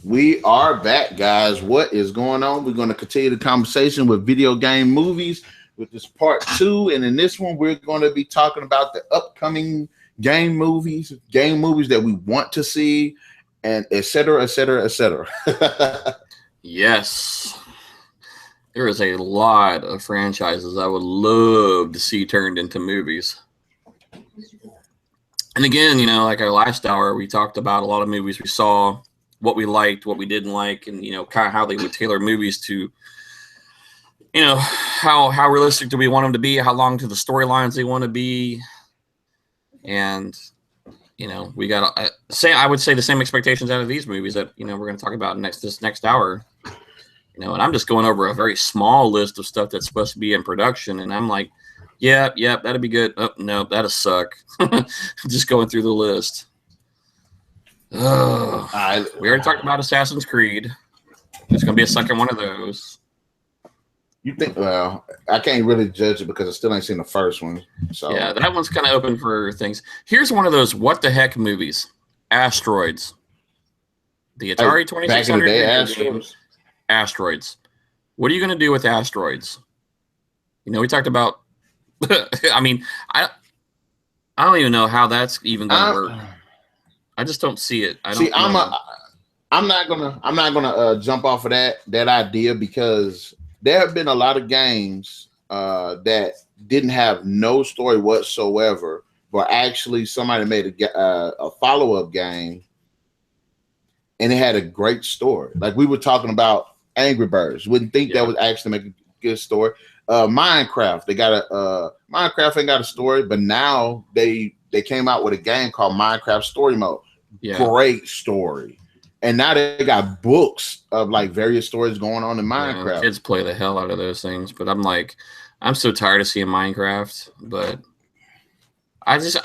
We are back, guys. What is going on? We're going to continue the conversation with video game movies with this part two. And in this one, we're going to be talking about the upcoming game movies that we want to see, and et cetera, et cetera, et cetera. Yes. There is a lot of franchises I would love to see turned into movies. And again, like our last hour, we talked about a lot of movies we saw, what we liked, what we didn't like, and kind of how they would tailor movies to, how realistic do we want them to be, how long to the storylines they want to be, and we got I would say the same expectations out of these movies that we're going to talk about this next hour. And I'm just going over a very small list of stuff that's supposed to be in production, and I'm like, yep, that'd be good. Oh no, that'll suck. Just going through the list. We already talked about Assassin's Creed. There's going to be a second one of those. You think? Well, I can't really judge it because I still ain't seen the first one. So yeah, that one's kind of open for things. Here's one of those what the heck movies: Asteroids. The Atari 2600. Back in the day, Asteroids. What are you going to do with Asteroids? We talked about. I mean, I don't even know how that's even going to work. I just don't see it. I'm not gonna jump off of that idea because there have been a lot of games that didn't have no story whatsoever, but actually somebody made a follow-up game and it had a great story. Like we were talking about Angry Birds. Wouldn't think that would actually make a good story. Minecraft, Minecraft ain't got a story, but now they came out with a game called Minecraft Story Mode. Yeah. Great story. And now they got books of like various stories going on in Minecraft. Yeah, kids play the hell out of those things, but I'm so tired of seeing Minecraft, but I just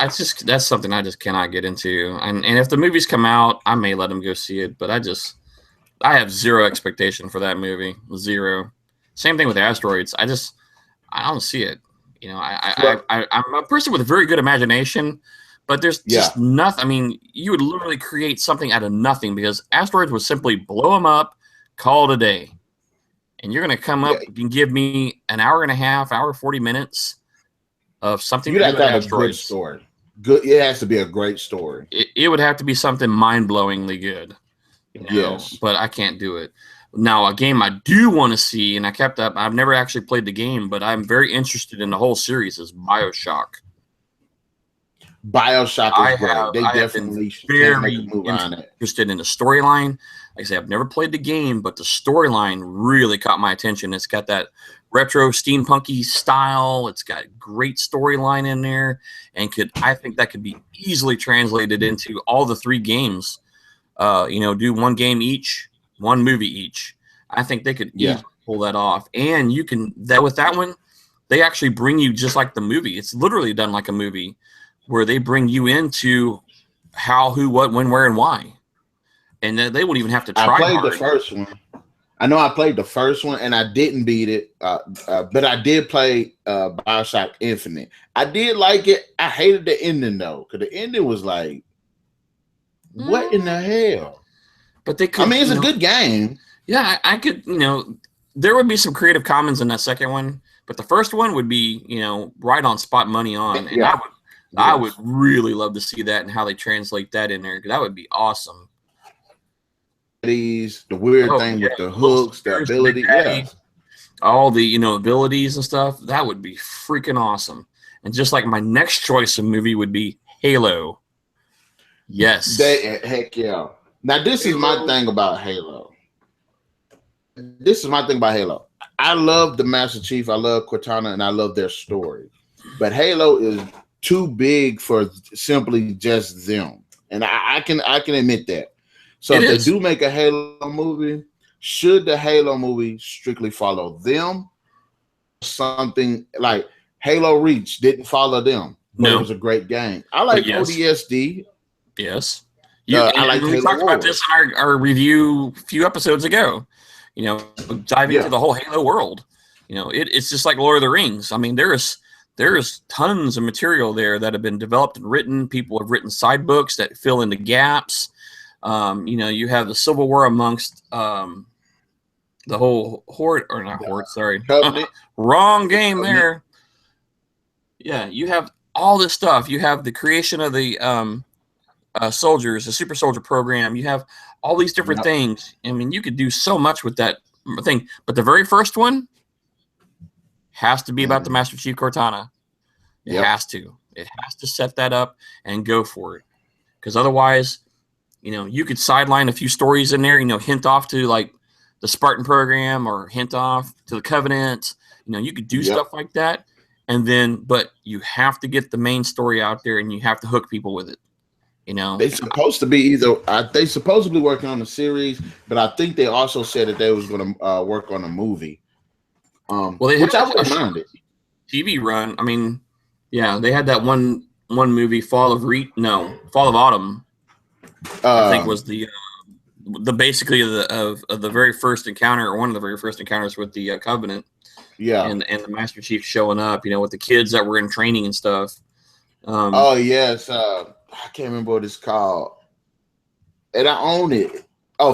that's something I just cannot get into. And if the movies come out, I may let them go see it, but I have zero expectation for that movie. Zero. Same thing with Asteroids. I don't see it. I'm a person with a very good imagination, but there's just nothing. I mean, you would literally create something out of nothing because Asteroids would simply blow them up, call it a day. And you're going to come up and give me an hour and a half, 40 minutes of something. You'd have to have a good story. Good. It has to be a great story. It would have to be something mind-blowingly good. Yes. But I can't do it. Now, a game I do want to see, and I've never actually played the game, but I'm very interested in the whole series, is BioShock. BioShock is great. They definitely can make a move on it. Interested in the storyline. Like I say, I've never played the game, but the storyline really caught my attention. It's got that retro steampunky style. It's got a great storyline in there, and I think that could be easily translated into all the 3 games. Do one game each, one movie each. I think they could easily pull that off. And you can with that one, they actually bring you just like the movie. It's literally done like a movie, where they bring you into how, who, what, when, where, and why. And they won't even have to try. I played the first one. I know I played the first one, and I didn't beat it. But I did play BioShock Infinite. I did like it. I hated the ending, though, because the ending was like, what in the hell? But they could. I mean, it's a good game. Yeah, I could, there would be some Creative Commons in that second one, but the first one would be, right on spot money on. And I would really love to see that and how they translate that in there. That would be awesome. The weird thing with the hooks, the ability, all the abilities and stuff. That would be freaking awesome. And just like my next choice of movie would be Halo. Yes. Heck yeah. Now this is my thing about Halo. I love the Master Chief. I love Cortana, and I love their story. But Halo is too big for simply just them, and I can admit that. So if they do make a Halo movie, should the Halo movie strictly follow them? Something like Halo Reach didn't follow them, but it was a great game. I like ODSD. Yes. We talked about this in our review a few episodes ago. Diving into the whole Halo world. It's just like Lord of the Rings. I mean, there's tons of material there that have been developed and written. People have written side books that fill in the gaps. You have the Civil War amongst the whole horde, or not horde, sorry. Covenant. Wrong game there. Yeah, you have all this stuff. You have the creation of the soldiers, the super soldier program. You have all these different things. I mean, you could do so much with that thing. But the very first one has to be about the Master Chief Cortana. It has to. It has to set that up and go for it. Because otherwise, you could sideline a few stories in there, hint off to like the Spartan program or hint off to the Covenant. You could do stuff like that. And then, but you have to get the main story out there and you have to hook people with it. They supposed to be they supposedly working on a series, but I think they also said that they was going to work on a movie. Well, they which had I wouldn't mind it. TV run. I mean, yeah, they had that one movie, Fall of Autumn. I think was the basically of the very first encounter, or one of the very first encounters with the Covenant. Yeah, and the Master Chief showing up, with the kids that were in training and stuff. Oh yes, I can't remember what it's called, and I own it. Oh,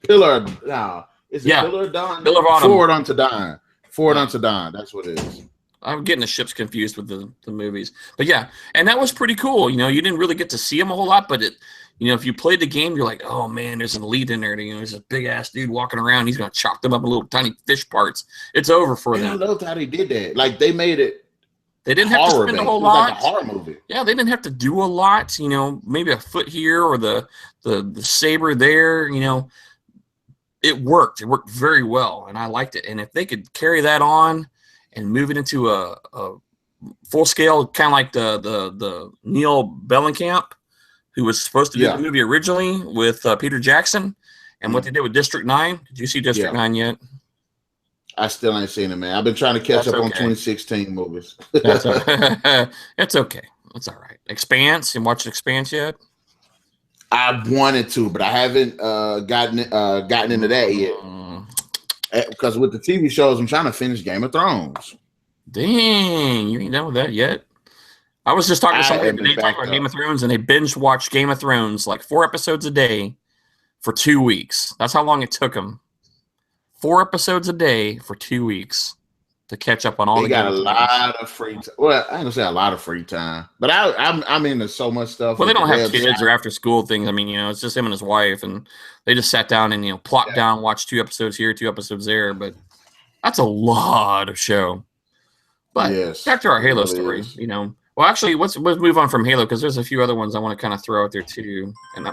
Pillar. No, is it Pillar of Dawn? Pillar of Autumn. Forward Unto Dawn. Forward Unto Dawn. That's what it is. I'm getting the ships confused with the movies, but yeah, and that was pretty cool. You didn't really get to see them a whole lot, but it. If you played the game, you're like, oh man, there's an elite in there. There's a big ass dude walking around. He's gonna chop them up in little tiny fish parts. It's over for them. I loved how they did that. Like they made it. They didn't have to spend a whole lot. Like a horror movie. Yeah, they didn't have to do a lot. Maybe a foot here or the saber there. It worked. It worked very well, and I liked it. And if they could carry that on and move it into a full scale, kind of like the Neil Blomkamp, who was supposed to do the movie originally with Peter Jackson, and what they did with District 9. Did you see District 9 yet? I still ain't seen it, man. I've been trying to catch up on 2016 movies. It's okay. It's all right. Expanse. You watched Expanse yet? I wanted to, but I haven't gotten into that yet. Because with the TV shows, I'm trying to finish Game of Thrones. Dang, you ain't done with that yet? I was just talking to somebody today talking about Game of Thrones, and they binge watched Game of Thrones like 4 episodes a day for 2 weeks. That's how long it took them. 4 episodes a day for 2 weeks to catch up on all the Game of Thrones. They got a lot of free time. Well, I ain't gonna say a lot of free time, but I'm into so much stuff. Well, they don't have kids or after school things. I mean, it's just him and his wife, and they just sat down and plopped down, watched 2 episodes here, 2 episodes there. But that's a lot of show. But back to our Halo story, Well, actually, let's move on from Halo because there's a few other ones I want to kind of throw out there too. And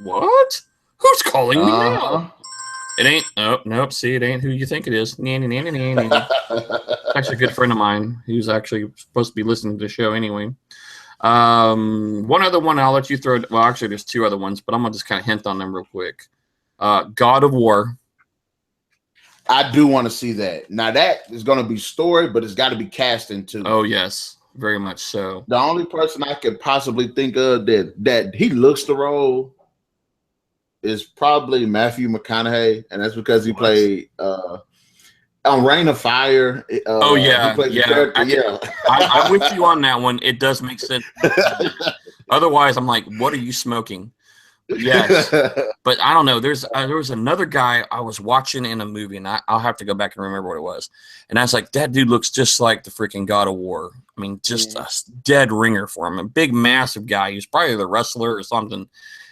what? Who's calling me now? It ain't. Oh, nope. See, it ain't who you think it is. It's actually a good friend of mine who's actually supposed to be listening to the show anyway. One other one I'll let you throw. Well, actually, there's 2 other ones, but I'm gonna just kind of hint on them real quick. God of War. I do want to see that. Now that is going to be story, but it's got to be cast into. Oh yes, very much so. The only person I could possibly think of that he looks the role is probably Matthew McConaughey, and that's because he played on Reign of Fire. Oh yeah, I'm with you on that one. It does make sense. Otherwise, I'm like, what are you smoking? Yes, but I don't know. There was another guy I was watching in a movie, and I'll have to go back and remember what it was. And I was like, that dude looks just like the freaking God of War. I mean, just a dead ringer for him. A big, massive guy. He was probably the wrestler or something.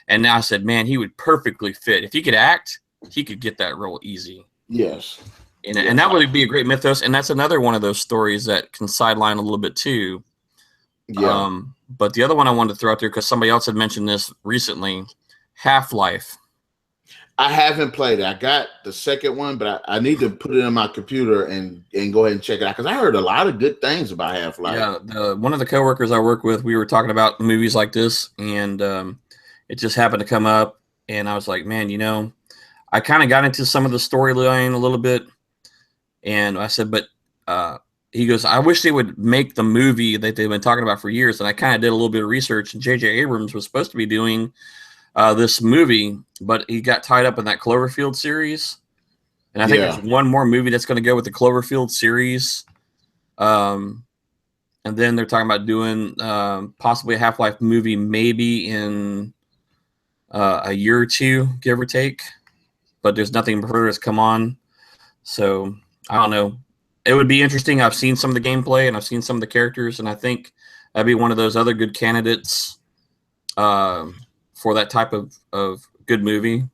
And I said, man, he would perfectly fit. If he could act, he could get that role easy. Yes. And that would be a great mythos. And that's another one of those stories that can sideline a little bit too. Yeah. But the other one I wanted to throw out there, because somebody else had mentioned this recently, Half-Life. I haven't played it. I got the second one, but I need to put it in my computer and go ahead and check it out because I heard a lot of good things about Half-Life. Yeah, one of the coworkers I work with, we were talking about movies like this, and it just happened to come up, and I was like, man, I kind of got into some of the storyline a little bit, and I said, but he goes, I wish they would make the movie that they've been talking about for years, and I kind of did a little bit of research, and J.J. Abrams was supposed to be doing this movie, but he got tied up in that Cloverfield series. And I think there's one more movie that's going to go with the Cloverfield series. And then they're talking about doing possibly a Half-Life movie maybe in a year or two, give or take. But there's nothing further that's come on. So I don't know. It would be interesting. I've seen some of the gameplay and I've seen some of the characters, and I think that'd be one of those other good candidates for that type of good movie.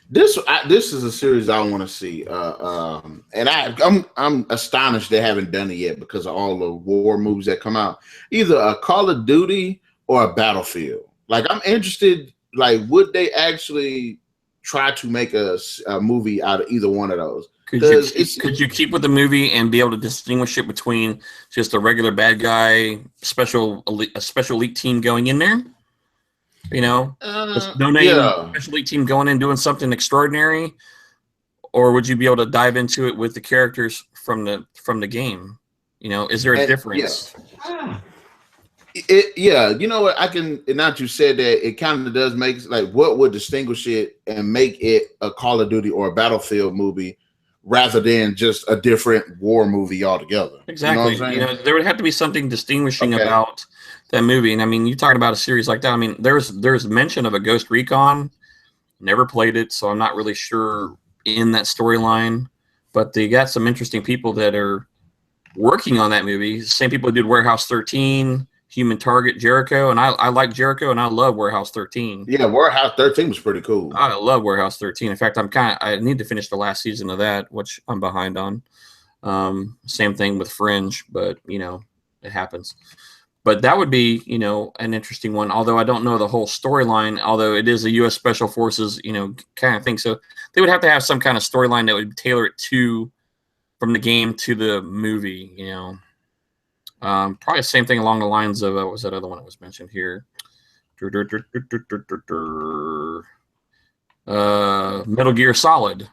This is a series I want to see, and I'm astonished they haven't done it yet because of all the war movies that come out. Either a Call of Duty or a Battlefield. Like I'm interested. Like, would they actually try to make a movie out of either one of those? Could you keep with the movie and be able to distinguish it between just a regular bad guy, a special elite team going in there? You know, special elite team going in doing something extraordinary, or would you be able to dive into it with the characters from the game? You know, is there a difference? You know what? I can. Not you said that it kind of does make like what would distinguish it and make it a Call of Duty or a Battlefield movie rather than just a different war movie altogether. Exactly. You know, there would have to be something distinguishing about that movie. And I mean, you talking about a series like that. I mean, there's mention of a Ghost Recon. Never played it, so I'm not really sure in that storyline. But they got some interesting people that are working on that movie. Same people who did Warehouse 13, Human Target, Jericho, and I like Jericho, and I love Warehouse 13. Yeah, Warehouse 13 was pretty cool. I love Warehouse 13. In fact, I need to finish the last season of that, which I'm behind on. Same thing with Fringe, but you know, it happens. But that would be, you know, an interesting one. Although I don't know the whole storyline. Although it is a U.S. Special Forces, you know, kind of thing. So they would have to have some kind of storyline that would tailor it from the game to the movie. You know. Probably the same thing along the lines of what was that other one that was mentioned here? Metal Gear Solid.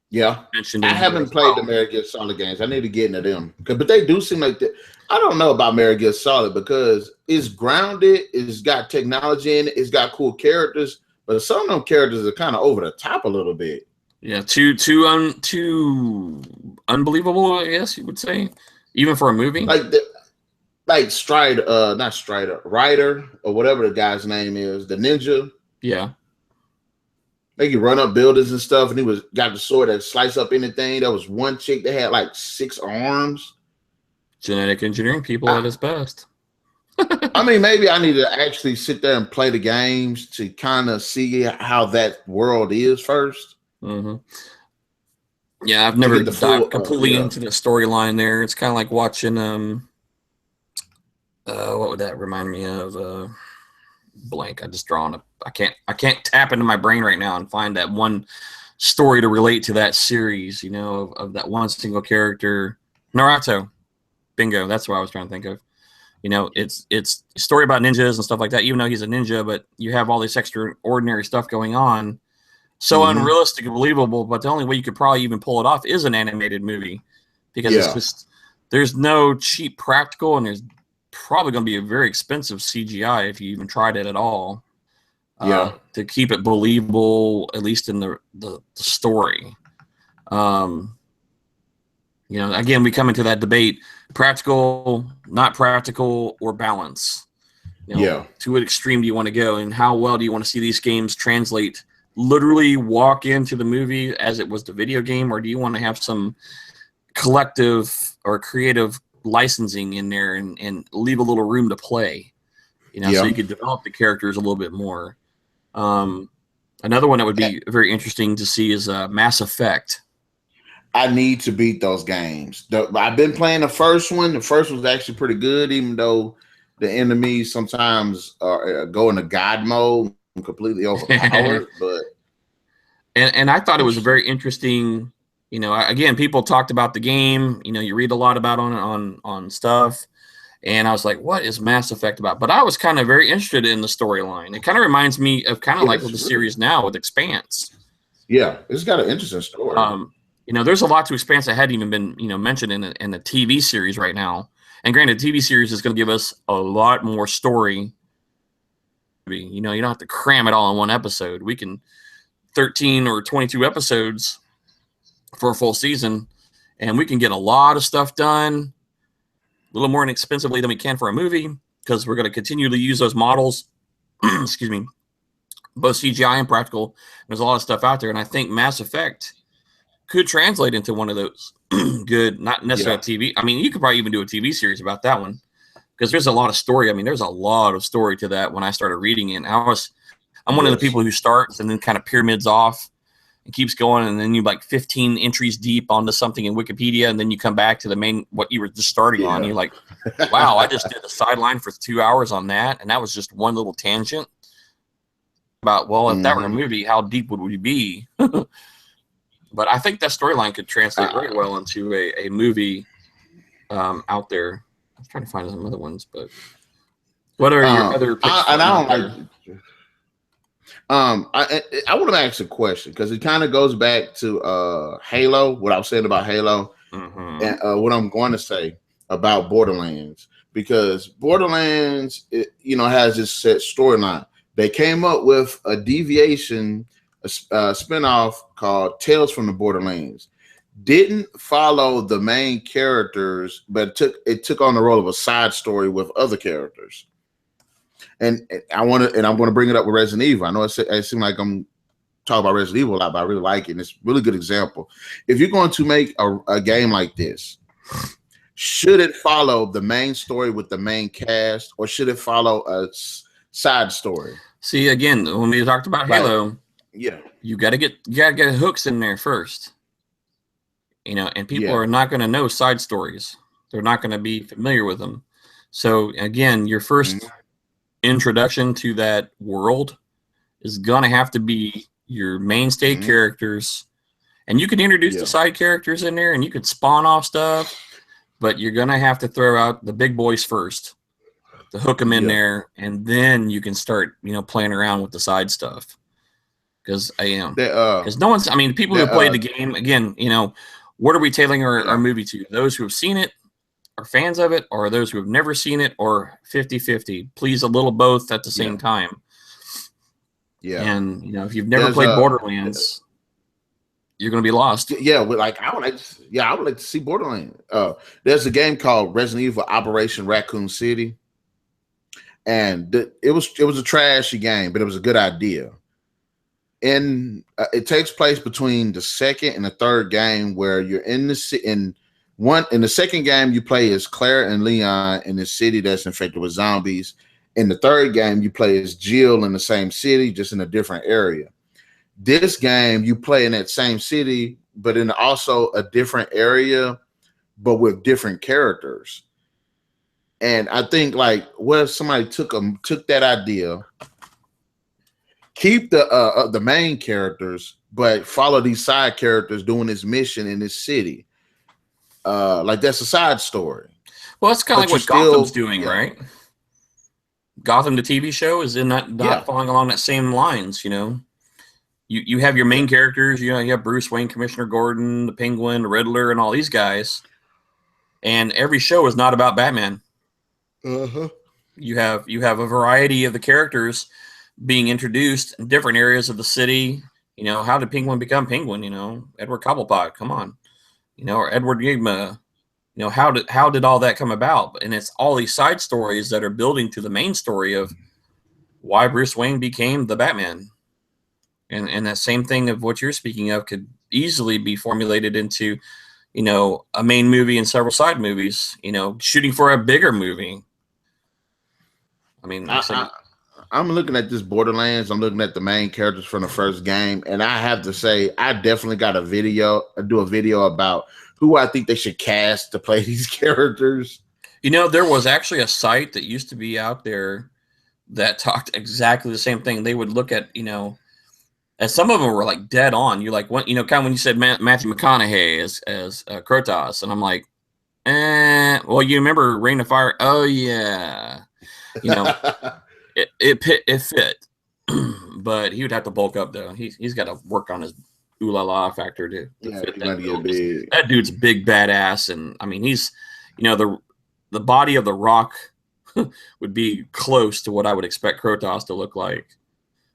Yeah, I haven't played the Metal Gear Solid games. I need to get into them, but they do seem like I don't know about Metal Gear Solid because it's grounded, it's got technology in it, it's got cool characters, but some of them characters are kind of over the top a little bit. Yeah, too unbelievable, I guess you would say. Even for a movie? Like Strider, not Strider, Ryder, or whatever the guy's name is, the ninja. Yeah. They could run up buildings and stuff, and he got the sword that slice up anything. There was one chick that had like 6 arms. Genetic engineering people at its best. I mean, maybe I need to actually sit there and play the games to kind of see how that world is first. Mm-hmm. Yeah, I've never dived completely into the storyline there. It's kind of like watching what would that remind me of? Blank. I just drawn up. I can't tap into my brain right now and find that one story to relate to that series, you know, of that one single character. Naruto. Bingo. That's what I was trying to think of. You know, it's a story about ninjas and stuff like that, even though he's a ninja, but you have all this extraordinary stuff going on. So unrealistic and believable, but the only way you could probably even pull it off is an animated movie because it's just there's no cheap practical and there's probably going to be a very expensive CGI if you even tried it at all. To keep it believable, at least in the story. You know, again, we come into that debate: practical, not practical, or balance. You know, to what extreme do you want to go, and how well do you want to see these games translate? Literally walk into the movie as it was the video game, or do you want to have some collective or creative licensing in there and leave a little room to play, you know, so you could develop the characters a little bit more. Another one that would be very interesting to see is Mass Effect. I need to beat those games. I've been playing the first one. The first was actually pretty good, even though the enemies sometimes go into God mode. Completely overpowered, but and I thought it was very interesting. You know, again, people talked about the game. You know, you read a lot about on stuff, and I was like, "What is Mass Effect about?" But I was kind of very interested in the storyline. It kind of reminds me of kind of like with the series now with Expanse. Yeah, it's got an interesting story. You know, there's a lot to Expanse that hadn't even been mentioned in the TV series right now. And granted, the TV series is going to give us a lot more story. You know, you don't have to cram it all in one episode. We can 13 or 22 episodes for a full season, and we can get a lot of stuff done a little more inexpensively than we can for a movie because we're going to continue to use those models excuse me, both CGI and practical. There's a lot of stuff out there, and I think Mass Effect could translate into one of those good, not necessarily TV. I mean, you could probably even do a TV series about that one because there's a lot of story. I mean, there's a lot of story to that when I started reading it. And I'm one of the people who starts and then kind of pyramids off and keeps going, and then you like 15 entries deep onto something in Wikipedia, and then you come back to the main what you were just starting on. You're like, wow, I just did a sideline for 2 hours on that, and that was just one little tangent about, well, if that were a movie, how deep would we be? But I think that storyline could translate very well into a movie out there. I'm trying to find some other ones, but what are your other picks? I don't like. I want to ask a question because it kind of goes back to Halo. What I was saying about Halo, and what I'm going to say about Borderlands, because Borderlands, has this set storyline. They came up with a deviation, a spinoff called Tales from the Borderlands. Didn't follow the main characters, but it took on the role of a side story with other characters. And I'm going to bring it up with Resident Evil. I know it seems like I'm talking about Resident Evil a lot, but I really like it. And it's a really good example. If you're going to make a game like this, should it follow the main story with the main cast, or should it follow a side story? See, again, when we talked about Halo, you got to get hooks in there first. And people are not going to know side stories. They're not going to be familiar with them. So again, your first introduction to that world is going to have to be your mainstay characters. And you can introduce the side characters in there, and you could spawn off stuff, but you're going to have to throw out the big boys first to hook them in there, and then you can start, playing around with the side stuff. Because no one's, people who played the game, again, what are we tailoring our movie to? Those who have seen it, are fans of it, or those who have never seen it, or 50-50. Please, a little both at the same time. Yeah. And, if you've never played Borderlands, you're going to be lost. Yeah, I would like to see Borderlands. There's a game called Resident Evil Operation Raccoon City. And it was a trashy game, but it was a good idea. And it takes place between the second and the third game, where you're in the second game you play as Claire and Leon in the city that's infected with zombies. In the third game you play as Jill in the same city, just in a different area. This game you play in that same city, but in also a different area, but with different characters. And I think, like, what if somebody took that idea, keep the main characters, but follow these side characters doing this mission in this city? Like, that's a side story. Well, that's kind of like what Gotham's doing, right? Gotham, the TV show, is in not following along that same lines. You have your main characters. You have Bruce Wayne, Commissioner Gordon, the Penguin, the Riddler, and all these guys. And every show is not about Batman. You have a variety of the characters being introduced in different areas of the city. How did Penguin become Penguin? Edward Cobblepot, come on. Or Edward Nygma. How did all that come about? And it's all these side stories that are building to the main story of why Bruce Wayne became the Batman. And that same thing of what you're speaking of could easily be formulated into, a main movie and several side movies, shooting for a bigger movie. I'm looking at this Borderlands. I'm looking at the main characters from the first game, and I have to say, I definitely got do a video about who I think they should cast to play these characters. There was actually a site that used to be out there that talked exactly the same thing. They would look at, and some of them were like dead on. You're like, what? Kind of when you said Matthew McConaughey as Kratos, and I'm like, well, you remember Reign of Fire? Oh yeah. It fit, but he would have to bulk up though. He's got to work on his ooh la la factor to fit that. That dude's big badass, and he's, the body of the Rock would be close to what I would expect Kratos to look like.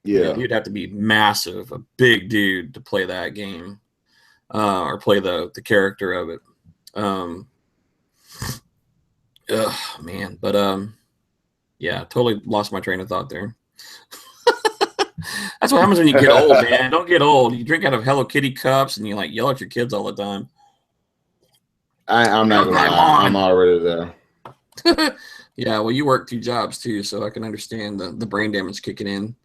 Yeah, he'd have to be massive, a big dude to play that game, or play the character of it. Man, but yeah, totally lost my train of thought there. That's what happens when you get old, man. Don't get old. You drink out of Hello Kitty cups and you like yell at your kids all the time. I'm not gonna lie. I'm already there. Yeah, well, you work 2 jobs too, so I can understand the brain damage kicking in.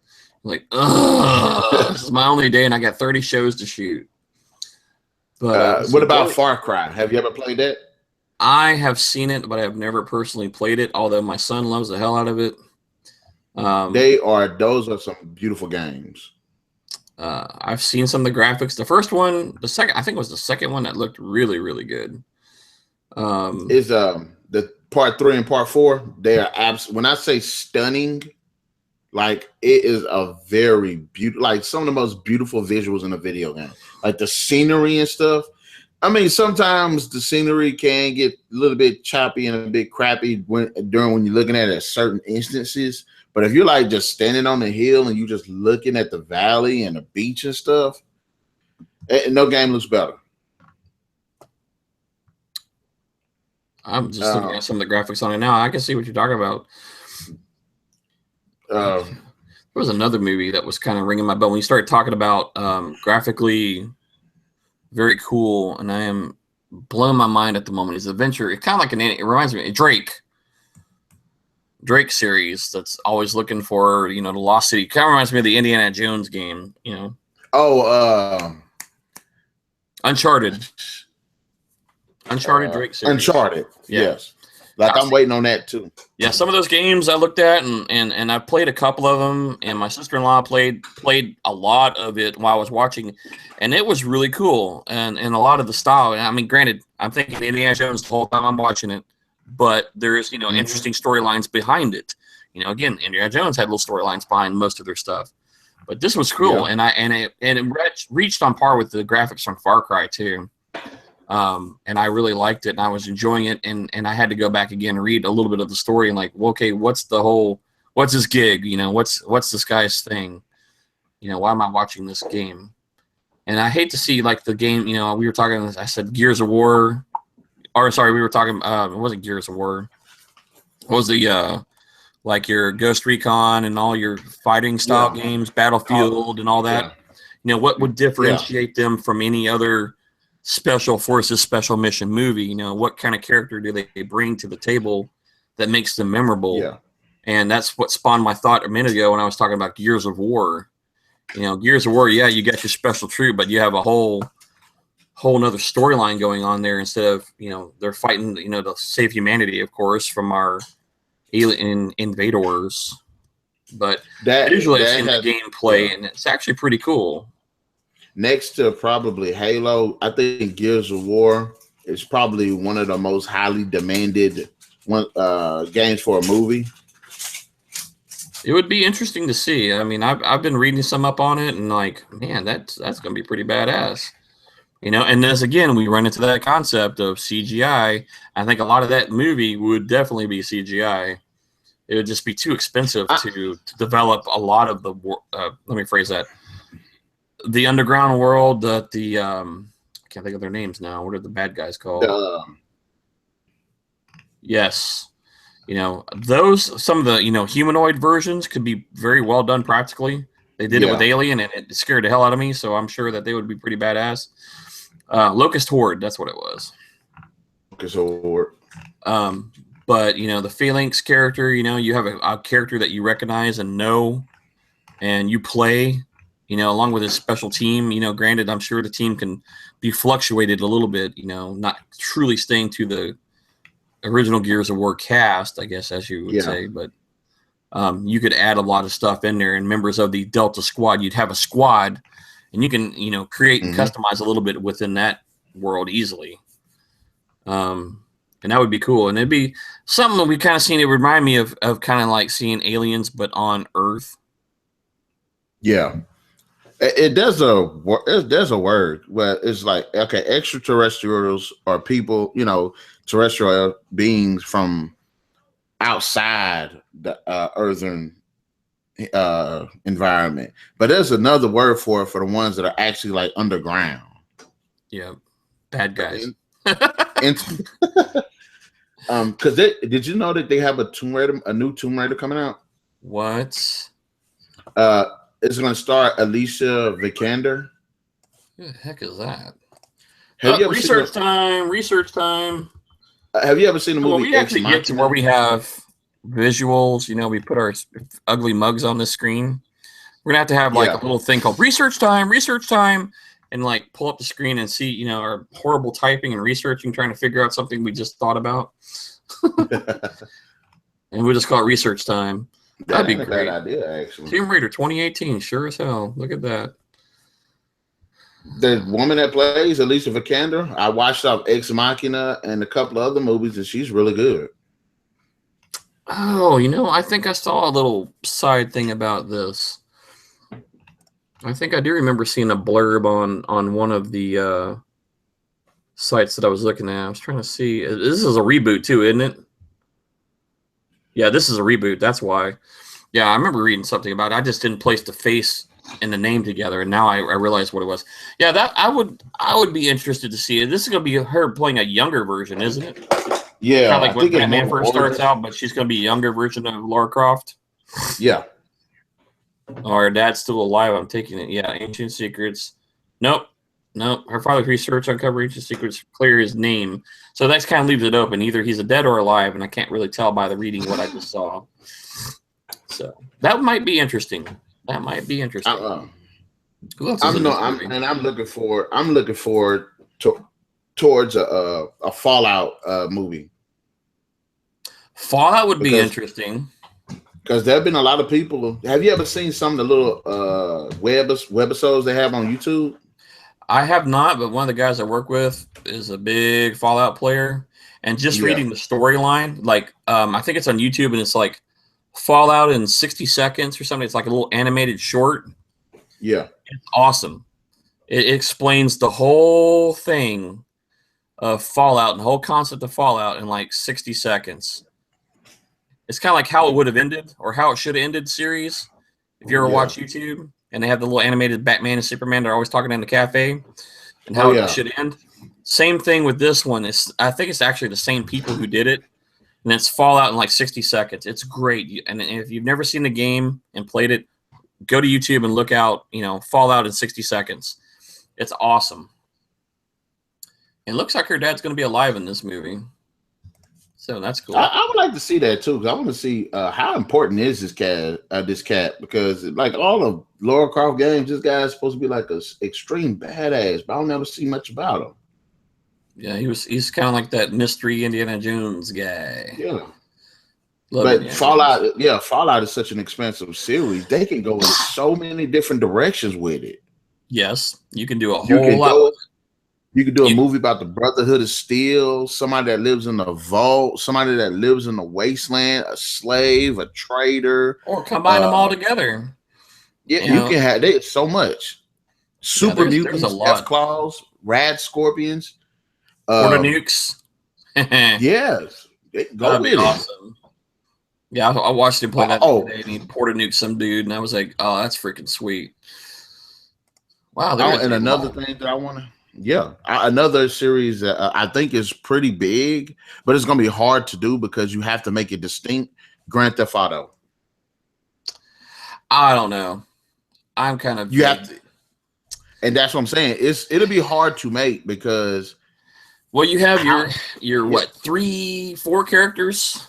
Like, ugh, this is my only day, and I got 30 shows to shoot. But what about Far Cry? Have you ever played that? I have seen it, but I have never personally played it. Although my son loves the hell out of it. Those are some beautiful games. I've seen some of the graphics. The first one, the second, I think it was the second one that looked really, really good. Is the part 3 and part 4? They are when I say stunning, like it is a very beautiful, like some of the most beautiful visuals in a video game. Like the scenery and stuff. I mean, sometimes the scenery can get a little bit choppy and a bit crappy when you're looking at it at certain instances. But if you're like just standing on the hill and you just looking at the valley and the beach and stuff, no game looks better. I'm just looking at some of the graphics on it now. I can see what you're talking about. There was another movie that was kind of ringing my bell when you started talking about graphically very cool, and I am blowing my mind at the moment. It's adventure. It's kind of like it reminds me of Drake series that's always looking for, the Lost City. Kind of reminds me of the Indiana Jones game, Uncharted Drake series. Uncharted, yeah. Yes. Like I'm waiting on that too. Yeah, some of those games I looked at and I played a couple of them, and my sister-in-law played a lot of it while I was watching, and it was really cool. And a lot of the style. I mean, granted, I'm thinking Indiana Jones the whole time I'm watching it, but there's interesting storylines behind it. Again, Indiana Jones had little storylines behind most of their stuff, but this was cool, and it reached on par with the graphics from Far Cry too. And I really liked it, and I was enjoying it, and I had to go back again and read a little bit of the story and like, well, okay, what's his gig? What's this guy's thing? Why am I watching this game? And I hate to see like the game, we were talking, I said Gears of War, or sorry, we were talking, it wasn't Gears of War. What was the, like your Ghost Recon and all your fighting style games, Battlefield and all that? What would differentiate them from any other Special Forces, Special Mission movie? What kind of character do they bring to the table that makes them memorable? Yeah. And that's what spawned my thought a minute ago when I was talking about Gears of War. Gears of War, yeah, you got your special troop, but you have a whole nother storyline going on there instead of, they're fighting, to save humanity, of course, from our alien invaders. But visually I've seen the gameplay, and it's actually pretty cool. Next to probably Halo, I think Gears of War is probably one of the most highly demanded games for a movie. It would be interesting to see. I mean, I've been reading some up on it, and like, man, that's going to be pretty badass. And as again, we run into that concept of CGI. I think a lot of that movie would definitely be CGI. It would just be too expensive to develop a lot of the. Let me phrase that. The underground world that I can't think of their names now. What are the bad guys called? Yes. Some of the, humanoid versions could be very well done practically. They did it with Alien, and it scared the hell out of me, so I'm sure that they would be pretty badass. Locust Horde, that's what it was. Locust Horde. But, the Phalanx character, you have a character that you recognize and know, and you play, along with his special team. Granted, I'm sure the team can be fluctuated a little bit, not truly staying to the original Gears of War cast, I guess, as you would say, but you could add a lot of stuff in there, and members of the Delta Squad, you'd have a squad, and you can, create and customize a little bit within that world easily. And that would be cool. And it'd be something that we kind of seen. It would remind me of kind of like seeing Aliens, but on Earth. Yeah. There's a word where it's like, okay, extraterrestrials are people, terrestrial beings from outside the earthen environment. But there's another word for it for the ones that are actually like underground. Yeah, bad guys. Because did you know that they have a new Tomb Raider coming out? What? It's going to star Alicia Vikander. Who the heck is that? Have you ever research time? Research time. Have you ever seen the Well, movie we Ex actually get to where Machina? we have visuals. We put our ugly mugs on the screen. We're gonna have to have like a Yeah. little thing called research time, and like pull up the screen and see, our horrible typing and researching, trying to figure out something we just thought about, and we'll just call it research time. That'd That be ain't a bad great. idea, actually. Tomb Raider 2018, sure as hell. Look at that. The woman that plays Alicia Vikander, I watched off Ex Machina and a couple of other movies, and she's really good. Oh, I think I saw a little side thing about this. I think I do remember seeing a blurb on one of the sites that I was looking at. I was trying to see. This is a reboot too, isn't it? Yeah, this is a reboot. That's why. Yeah, I remember reading something about it. I just didn't place the face and the name together, and now I realize what it was. Yeah, that I would be interested to see it. This is going to be her playing a younger version, isn't it? Yeah, Kind of like I when think it's Batman more first starts origins. out, but she's going to be a younger version of Lara Croft. Yeah. Or her dad's still alive. I'm taking it. Yeah, Ancient Secrets. Nope. Her father's research uncovered Ancient Secrets clear his name. So that kind of leaves it open. Either he's a dead or alive, and I can't really tell by the reading what I just saw. So that might be interesting. Who else is in this movie? I'm looking forward towards a Fallout movie. Fallout would be interesting. Because there have been a lot of people. Have you ever seen some of the little webisodes they have on YouTube? I have not, but one of the guys I work with is a big Fallout player. And just reading the storyline, like I think it's on YouTube, and it's like Fallout in 60 seconds or something. It's like a little animated short. Yeah. It's awesome. It explains the whole thing of Fallout and the whole concept of Fallout in like 60 seconds. It's kind of like how it would have ended or how it should have ended series. If you ever watch YouTube and they have the little animated Batman and Superman, they're always talking in the cafe and how it should end. Same thing with this one. I think it's actually the same people who did it. And it's Fallout in like 60 seconds. It's great. And if you've never seen the game and played it, go to YouTube and look out, Fallout in 60 seconds. It's awesome. It looks like her dad's going to be alive in this movie. So that's cool. I would like to see that too, because I want to see how important is this cat, because like all of Lara Croft games, this guy's supposed to be like an extreme badass, but I don't never see much about him. Yeah, he's kind of like that mystery Indiana Jones guy. Yeah. But Fallout is such an expensive series. They can go in so many different directions with it. Yes, you can do a whole lot. You could do a movie about the Brotherhood of Steel, somebody that lives in a vault, somebody that lives in the wasteland, a slave, a trader. Or combine them all together. Yeah, you can have there's so much. Super mutants, there's a lot. F-Claws, rad scorpions. Porta nukes. Yes. Go with awesome. Yeah, I watched him play that today, and he Porta nuked some dude, and I was like, oh, that's freaking sweet. Wow. And another thing that I want to another series that I think is pretty big, but it's going to be hard to do because you have to make it distinct. Grand Theft Auto. I don't know. I'm kind of have to, and that's what I'm saying. It'll be hard to make because you have your what 3-4 characters,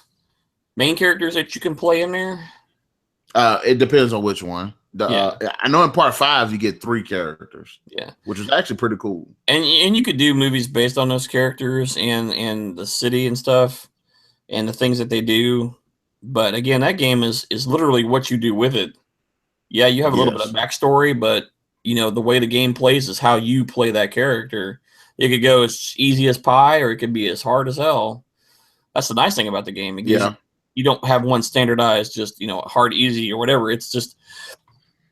main characters that you can play in there. It depends on which one. I know in part 5 you get 3 characters. Yeah, which is actually pretty cool. And you could do movies based on those characters and the city and stuff and the things that they do. But again, that game is literally what you do with it. Yeah, you have a little bit of backstory, but the way the game plays is how you play that character. It could go as easy as pie, or it could be as hard as hell. That's the nice thing about the game. You don't have one standardized, just hard, easy, or whatever. It's just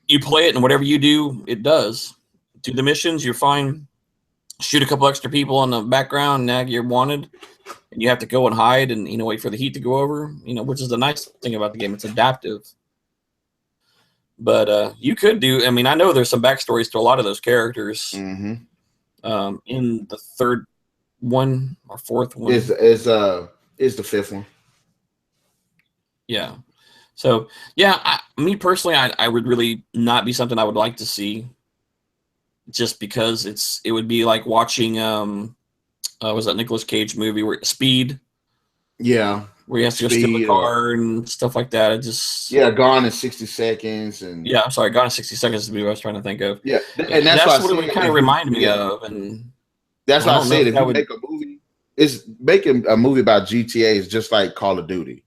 you play it, and whatever you do, it does. Do the missions, you're fine. Shoot a couple extra people on the background, now you're wanted, and you have to go and hide and wait for the heat to go over. Which is the nice thing about the game. It's adaptive. But you could do. I mean, I know there's some backstories to a lot of those characters. Mm-hmm. In the third one or fourth one is the 5th one. Yeah. So yeah, me personally, I would really not be something I would like to see, just because it would be like watching was that Nicolas Cage movie where Speed, Yeah, where he has to go steal the Speed or car and stuff like that. It just yeah, Gone in 60 Seconds and yeah, I'm sorry, Gone in 60 Seconds is the movie I was trying to think of. yeah, Yeah, and that's why I that's what it would said kind of if you remind me yeah, of, and that's I why I don't know said if if that you would. make a movie, it's making a movie about GTA is just like Call of Duty.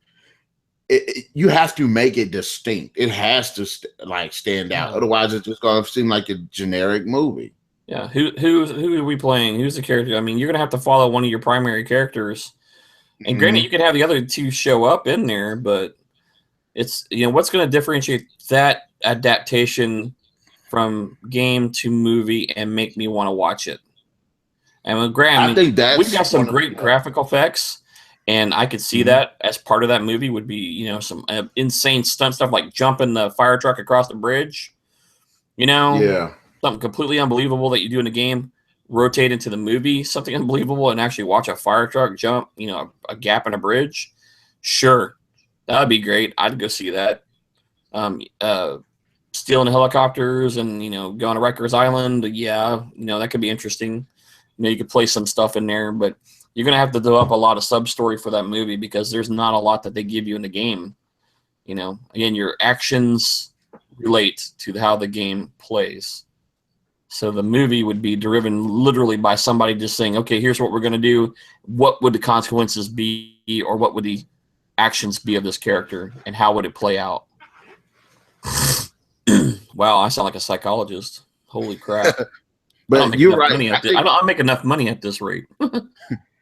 You have to make it distinct. It has to like stand out. Yeah. Otherwise, it's just gonna seem like a generic movie. Yeah, who are we playing? Who's the character? I mean, you're gonna have to follow one of your primary characters. And granted, you Hmm. could have the other two show up in there, but it's what's going to differentiate that adaptation from game to movie and make me want to watch it. And with Graham, I I mean, think we've that's got some one of great graphical effects, and I could see mhm. that as part of that movie would be some insane stunt stuff like jumping the fire truck across the bridge. You know, Yeah, something completely unbelievable that you do in a game, rotate into the movie, something unbelievable, and actually watch a fire truck jump, a gap in a bridge. Sure, that would be great. I'd go see that. Um, uh, Stealing helicopters and going to Rikers Island. Yeah, that could be interesting. You could play some stuff in there, but you're gonna have to develop a lot of sub story for that movie because there's not a lot that they give you in the game. Again, your actions relate to how the game plays. So the movie would be driven literally by somebody just saying, "Okay, here's what we're going to do. What would the consequences be, or what would the actions be of this character, and how would it play out?" Wow, I sound like a psychologist. Holy crap! I don't but make you're enough right. money I at this. I think don't make enough money at this rate.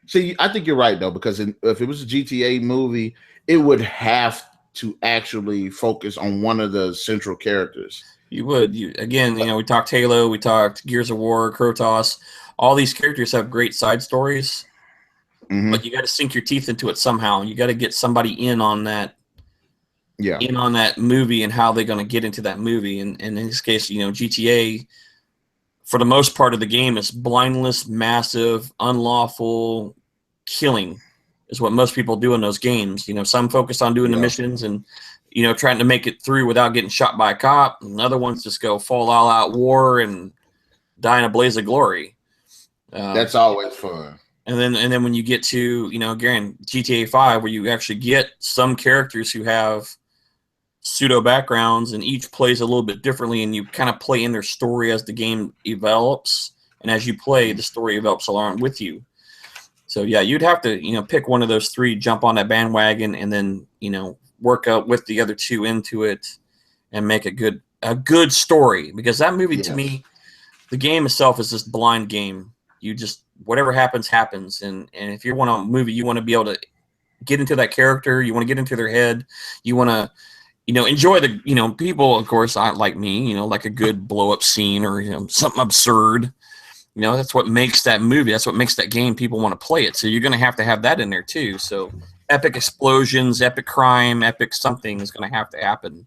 see, I think you're right though because if it was a GTA movie, it would have to actually focus on one of the central characters. You would. We talked Halo, we talked Gears of War, Krotos. All these characters have great side stories, but Hmm. you got to sink your teeth into it somehow. You got to get somebody Yeah, in on that movie and how they're going to get into that movie. And in this case, GTA, for the most part of the game, is blindless, massive, unlawful killing, is what most people do in those games. Some focus on doing the yeah, missions and trying to make it through without getting shot by a cop, and other ones just go full all out war and die in a blaze of glory. Um, that's always fun. and then when you get to again GTA 5, where you actually get some characters who have pseudo backgrounds and each plays a little bit differently, and you kind of play in their story as the game develops, and as you play, the story develops along with you. So yeah, you'd have to pick one of those three, jump on that bandwagon, and then work out with the other two into it and make a good story. Because that movie, to Yes. me, the game itself is this blind game. You just whatever happens happens, and if you want a movie, you want to be able to get into that character, you want to get into their head, you want to enjoy the people, of course, aren't like me, like a good blow up scene or something absurd. That's what makes that movie. That's what makes that game. People want to play it. So you're going to have that in there too. So epic explosions, epic crime, epic something is going to have to happen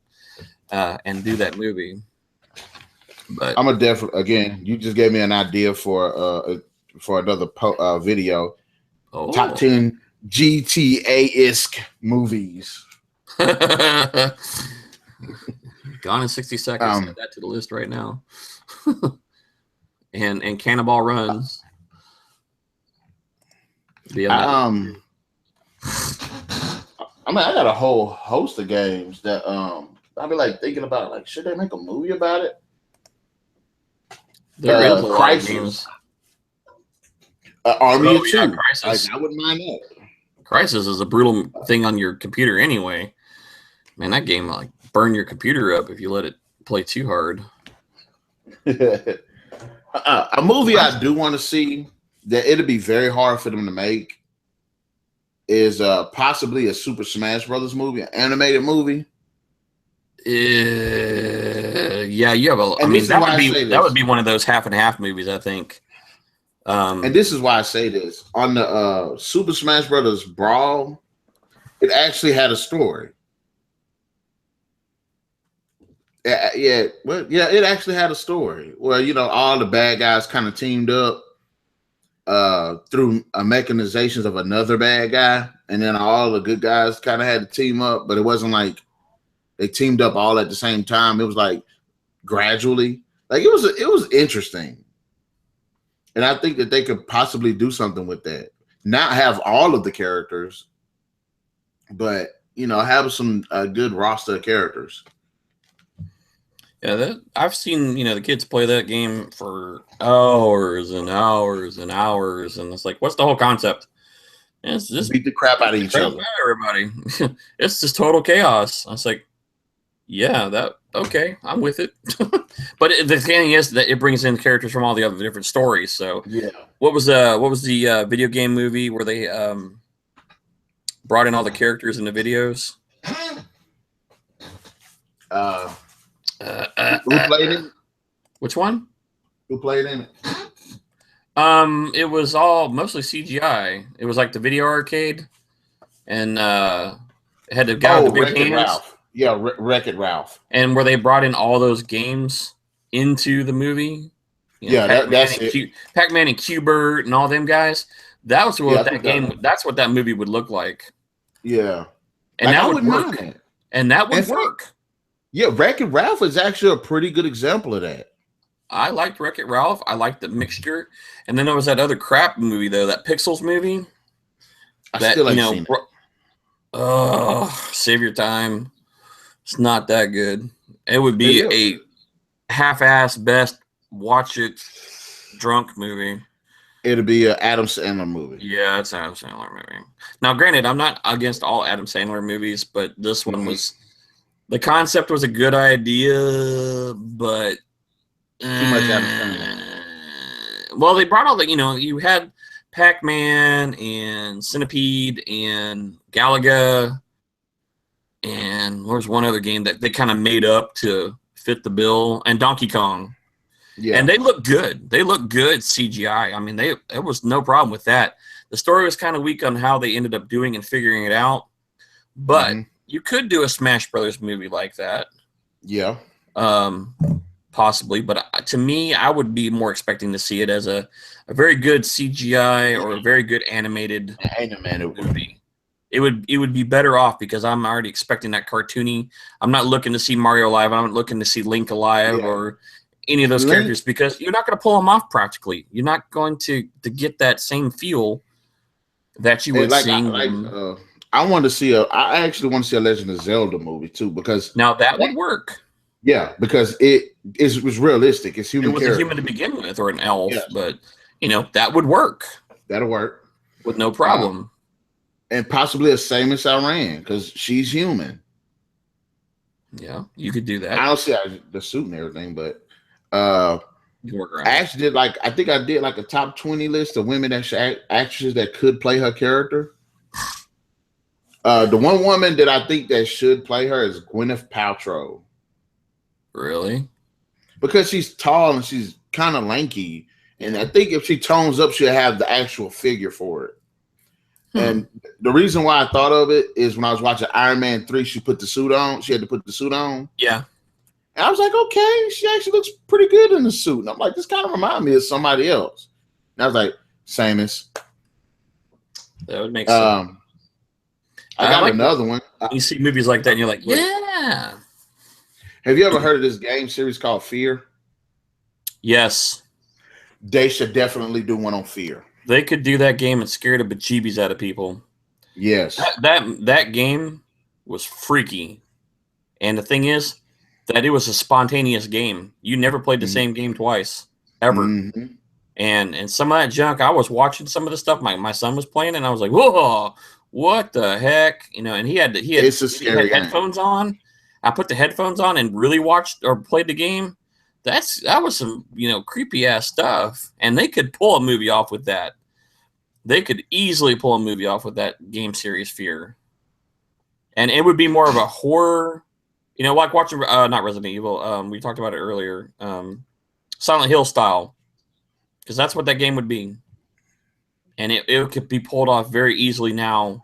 and do that movie. But I'm a definitely again. You just gave me an idea for another video. Top oh, 10 GTA-esque movies. Gone in 60 Seconds. Add Um, that to the list right now. and Cannonball Runs. Be on that I list too. I mean, I got a whole host of games that I'll be like thinking about like should they make a movie about it? There is a lot of Crisis, games. Army Oh of yeah, Two. Like Crisis. I wouldn't mind that. Crisis is a brutal thing on your computer anyway. Man, that game like burn your computer up if you let it play too hard. A movie I do want to see that it'll be very hard for them to make is possibly a Super Smash Brothers movie, an animated movie. Yeah, you have a. I And mean, this is why I say that would this. be one of those half and half movies. I think. And Um, this is why I say this. On the Super Smash Brothers Brawl, it actually had a story. Yeah, well, yeah, it actually had a story where all the bad guys kind of teamed up through mechanizations of another bad guy, and then all the good guys kind of had to team up, but it wasn't like they teamed up all at the same time. It was like gradually, like it was interesting, and I think that they could possibly do something with that. Not have all of the characters, but have some good roster of characters. Yeah, I've seen the kids play that game for hours and hours and hours, and it's like, what's the whole concept? And it's just beat the crap out of each other. Everybody, it's just total chaos. I was like, yeah, okay, I'm with it. But the thing is that it brings in characters from all the other different stories. So yeah, what was the video game movie where they brought in all the characters in the videos? Who played it? Which one? Who played in it? It was all mostly CGI. It was like the video arcade, and it had the guy with the big hands. Ralph. Yeah, Wreck-It Ralph. And where they brought in all those games into the movie. That's it. Pac-Man and Q*bert and all them guys. That was what that game. That's what that movie would look like. Yeah, and that would work. And that would work. Yeah, Wreck-It Ralph is actually a pretty good example of that. I liked Wreck-It Ralph. I liked the mixture. And then there was that other crap movie, though, that Pixels movie. I still ain't seen it. Oh, save your time. It's not that good. It would be a half-ass best watch it drunk movie. It'll be an Adam Sandler movie. Yeah, it's an Adam Sandler movie. Now, granted, I'm not against all Adam Sandler movies, but this one was... The concept was a good idea, but... Too much Adam Sandler. Well, they brought all the... you had Pac-Man and Centipede and Galaga, and there was one other game that they kind of made up to fit the bill, and Donkey Kong. Yeah. And they look good. They look good CGI. I mean, there was no problem with that. The story was kind of weak on how they ended up doing and figuring it out, but you could do a Smash Brothers movie like that. Yeah. Possibly, but to me, I would be more expecting to see it as a very good CGI or a very good animated movie. It would be better off because I'm already expecting that cartoony. I'm not looking to see Mario alive. I'm not looking to see Link alive or any of those characters because you're not going to pull them off practically. You're not going to get that same feel that you would see. I want to see I actually want to see a Legend of Zelda movie too because now that would work. Yeah, because it was realistic. It's human. It was a human to begin with, or an elf, but that would work. That'll work with no problem. And possibly a Samus Aran because she's human. Yeah, you could do that. I don't see the suit and everything, but I actually did I think I did a top 20 list of women actresses that could play her character. The one woman that I think that should play her is Gwyneth Paltrow. Really? Because she's tall and she's kind of lanky. And I think if she tones up, she'll have the actual figure for it. And the reason why I thought of it is when I was watching Iron Man 3, she put the suit on. She had to put the suit on. Yeah. And I was like, okay, she actually looks pretty good in the suit. And I'm like, this kind of reminds me of somebody else. And I was like, Samus. That would make sense. I got another one. You see movies like that and you're like, yeah. Have you ever heard of this game series called Fear? Yes. They should definitely do one on Fear. They could do that game and scare the bejeebies out of people. Yes. That game was freaky. And the thing is that it was a spontaneous game. You never played the same game twice, ever. Mm-hmm. And some of that junk, I was watching some of the stuff my son was playing, and I was like, whoa, what the heck? And he had headphones on. I put the headphones on and really watched or played the game. That was some, creepy ass stuff. And they could pull a movie off with that. They could easily pull a movie off with that game series Fear. And it would be more of a horror, like watching, not Resident Evil. We talked about it earlier. Silent Hill style. Because that's what that game would be. And it could be pulled off very easily now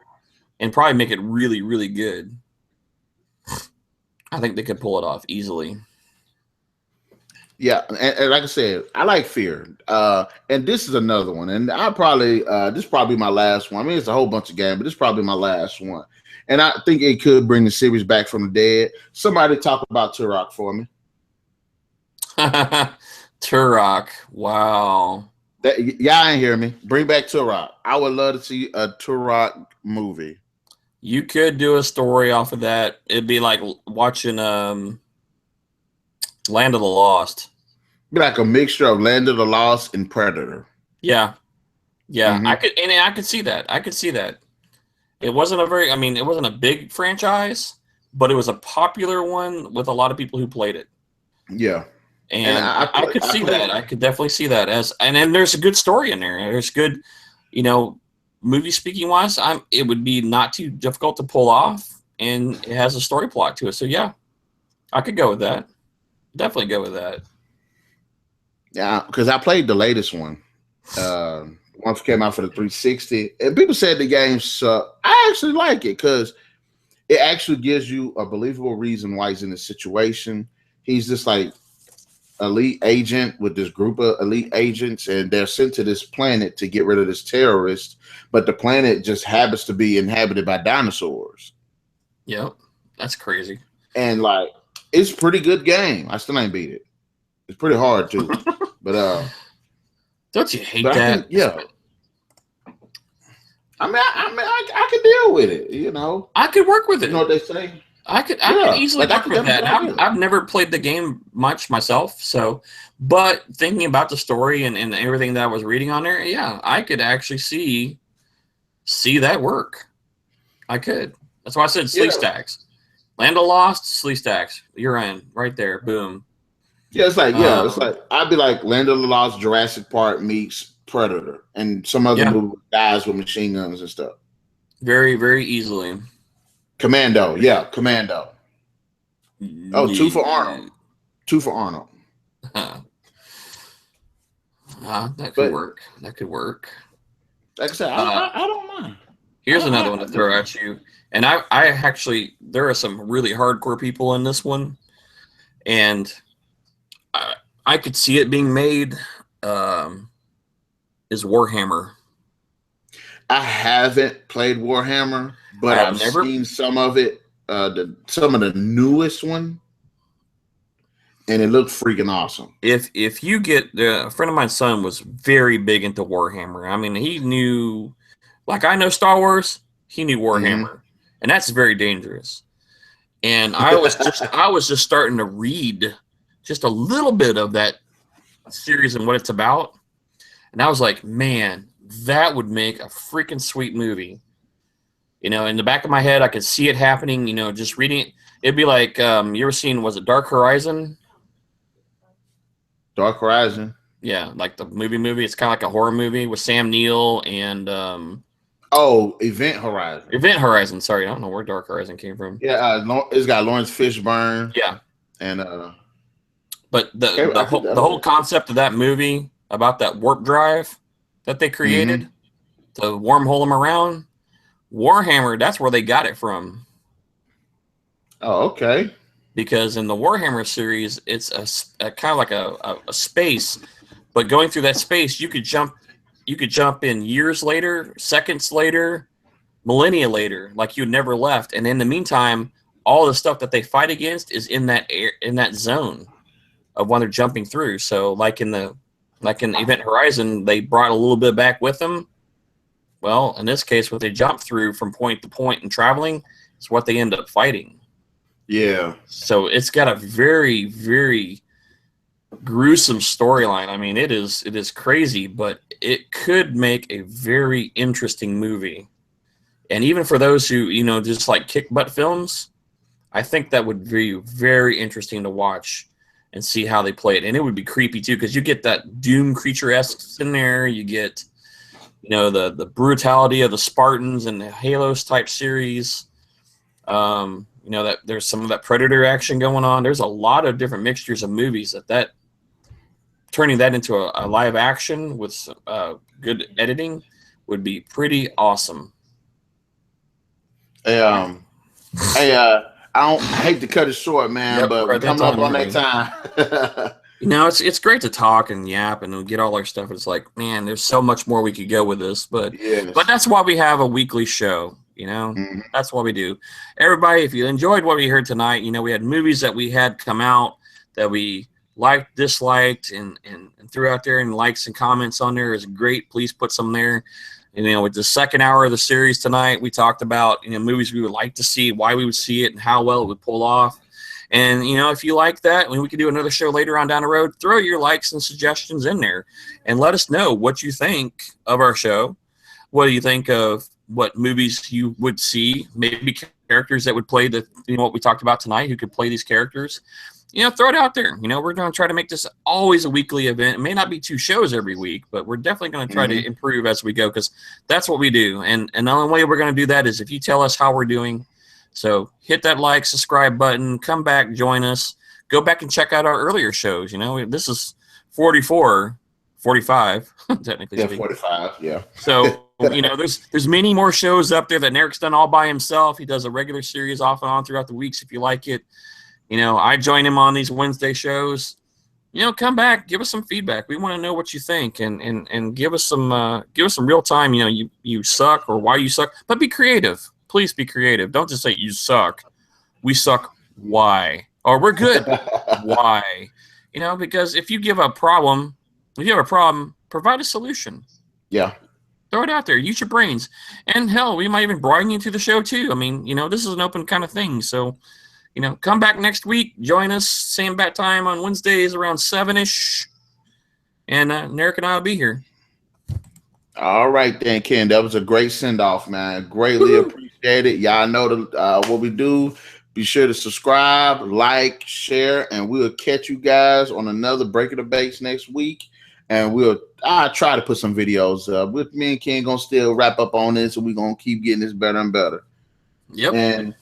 and probably make it really, really good. I think they could pull it off easily. Yeah, and like I said, I like Fear. And this is another one. And I probably this is probably my last one. I mean, it's a whole bunch of games, but this is probably my last one. and I think it could bring the series back from the dead. Somebody talk about Turok for me. Turok. Wow. Y'all ain't hear me. Bring back Turok. I would love to see a Turok movie. You could do a story off of that. It'd be like watching Land of the Lost. Be like a mixture of Land of the Lost and Predator. Yeah. Yeah. I could see that. I could see that. It wasn't it wasn't a big franchise, but it was a popular one with a lot of people who played it. Yeah. And I could see that. I could definitely see that and then there's a good story in there. There's good, movie speaking wise, it would be not too difficult to pull off, and it has a story plot to it. So yeah, I could go with that. Definitely go with that. Yeah, because I played the latest one. Once it came out for the 360, and people said the game sucked. I actually like it because it actually gives you a believable reason why he's in this situation. He's just like elite agent with this group of elite agents, and they're sent to this planet to get rid of this terrorist, but the planet just happens to be inhabited by dinosaurs. Yep, that's crazy. And like, it's a pretty good game. I still ain't beat it. It's pretty hard too. But don't you hate that? Yeah. I could deal with it, I could work with it. You know what they say? I could easily work with that. I've never played the game much myself, but thinking about the story and everything that I was reading on there, yeah, I could actually see that work. I could. That's why I said Sleeve Stacks. Land of Lost, Sleeve Stacks. You're in right there. Boom. Yeah, it's like I'd be like Land of the Lost, Jurassic Park meets Predator, and some other movie guys with machine guns and stuff. Very, very easily. Commando. Oh, two for Arnold. That could work. Like I said, I don't mind. Here's another one to throw at you. And I actually, there are some really hardcore people in this one, and I could see it being made. Is Warhammer. I haven't played Warhammer, but I've seen some of it. Some of the newest one, and it looked freaking awesome. If you get a friend of mine's son was very big into Warhammer. I mean, he knew, like I know Star Wars, he knew Warhammer, and that's very dangerous. And I was just starting to read just a little bit of that series and what it's about, and I was like, man, that would make a freaking sweet movie. In the back of my head, I could see it happening. Just reading it, it'd be like, you ever seen? Was it Dark Horizon? Dark Horizon. Yeah, like the movie. It's kind of like a horror movie with Sam Neill and Event Horizon. Event Horizon. Sorry, I don't know where Dark Horizon came from. Yeah, it's got Lawrence Fishburne. Yeah, and but the whole concept of that movie about that warp drive that they created to wormhole them around. Warhammer, that's where they got it from. Oh, okay. Because in the Warhammer series, it's a kind of like a space, but going through that space, you could jump in years later, seconds later, millennia later, like you never left. And in the meantime, all the stuff that they fight against is in that zone of when they're jumping through. So like in Event Horizon, they brought a little bit back with them. Well, in this case, what they jump through from point to point and traveling is what they end up fighting. Yeah. So it's got a very, very gruesome storyline. I mean, it is crazy, but it could make a very interesting movie. And even for those who, just like kick butt films, I think that would be very interesting to watch and see how they play it. And it would be creepy too, because you get that Doom creature-esque in there. You get the brutality of the Spartans and the Halos type series. That there's some of that Predator action going on. There's a lot of different mixtures of movies that turning that into a live action with good editing would be pretty awesome. I hate to cut it short, man, but we're coming up on that time. It's great to talk and yap and get all our stuff. It's like, man, there's so much more we could go with this, but that's why we have a weekly show. You know, Mhm. that's what we do. Everybody, if you enjoyed what we heard tonight, you know, we had movies that we had come out that we liked, disliked, and threw out there, and likes and comments on there is great. Please put some there. And, you know, with the second hour of the series tonight, we talked about, you know, movies we would like to see, why we would see it, and how well it would pull off. And, you know, if you like that, we could do another show later on down the road, throw your likes and suggestions in there and let us know what you think of our show. What do you think of what movies you would see? Maybe characters that would play the, you know, what we talked about tonight, who could play these characters. You know, throw it out there. You know, we're going to try to make this always a weekly event. It may not be 2 shows every week, but we're definitely going to try to improve as we go, because that's what we do. And the only way we're going to do that is if you tell us how we're doing. So hit that like, subscribe button, come back, join us, go back and check out our earlier shows. You know, this is 44, 45, technically Yeah, speaking. 45. Yeah. So, you know, there's many more shows up there that Narik's done all by himself. He does a regular series off and on throughout the weeks if you like it. You know, I join him on these Wednesday shows. You know, come back, give us some feedback. We want to know what you think, and give us some real time. You know, you suck or why you suck, but be creative. Please be creative. Don't just say you suck. We suck. Why? Or we're good. Why? You know, because if you have a problem, provide a solution. Yeah. Throw it out there. Use your brains. And hell, we might even bring you to the show too. I mean, you know, this is an open kind of thing. So, you know, come back next week. Join us same bat time on Wednesdays around 7-ish. And Narik and I will be here. All right, then, Ken. That was a great send off, man. Greatly appreciate it. Y'all know what we do. Be sure to subscribe, like, share, and we'll catch you guys on another Breaking the Base next week. And I'll try to put some videos up. With me and Ken gonna still wrap up on this, and we're gonna keep getting this better and better. Yep. And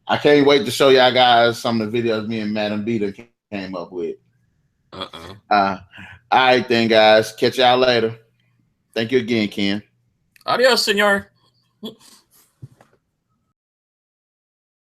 I can't wait to show y'all guys some of the videos me and Madam Beta came up with. All right, then, guys. Catch y'all later. Thank you again, Ken. Adios, senor.